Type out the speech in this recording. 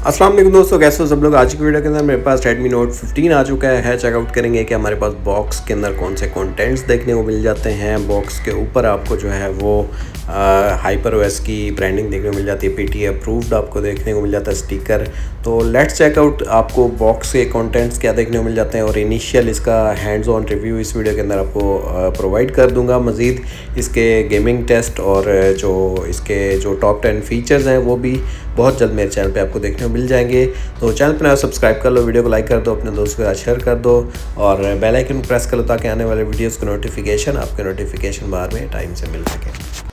अस्सलाम वालेकुम दोस्तों, कैसे हो सब लोग। आज की वीडियो के अंदर मेरे पास Redmi Note 15 आ चुका है। चेकआउट करेंगे कि हमारे पास बॉक्स के अंदर कौन से कंटेंट्स देखने को मिल जाते हैं। बॉक्स के ऊपर आपको जो है वो हाइपर ओएस की ब्रांडिंग देखने को मिल जाती है, पीटीए अप्रूव्ड आपको देखने को मिल जाता है स्टिकर। तो लेट्स चेकआउट आपको बॉक्स के कंटेंट्स क्या देखने को मिल जाते हैं और इनिशियल इसका हैंड्स ऑन रिव्यू इस वीडियो के अंदर आपको प्रोवाइड कर दूंगा। मज़ीद इसके गेमिंग टेस्ट और जो टॉप 10 फीचर्स हैं वो भी बहुत जल्द मेरे चैनल पे आपको देखने को मिल जाएंगे। तो चैनल पर नया सब्सक्राइब कर लो, वीडियो को लाइक कर दो, अपने दोस्तों के साथ शेयर कर दो और बेल आइकन प्रेस कर लो ताकि आने वाले वीडियोस की नोटिफिकेशन आपके नोटिफिकेशन बार में टाइम से मिल सके।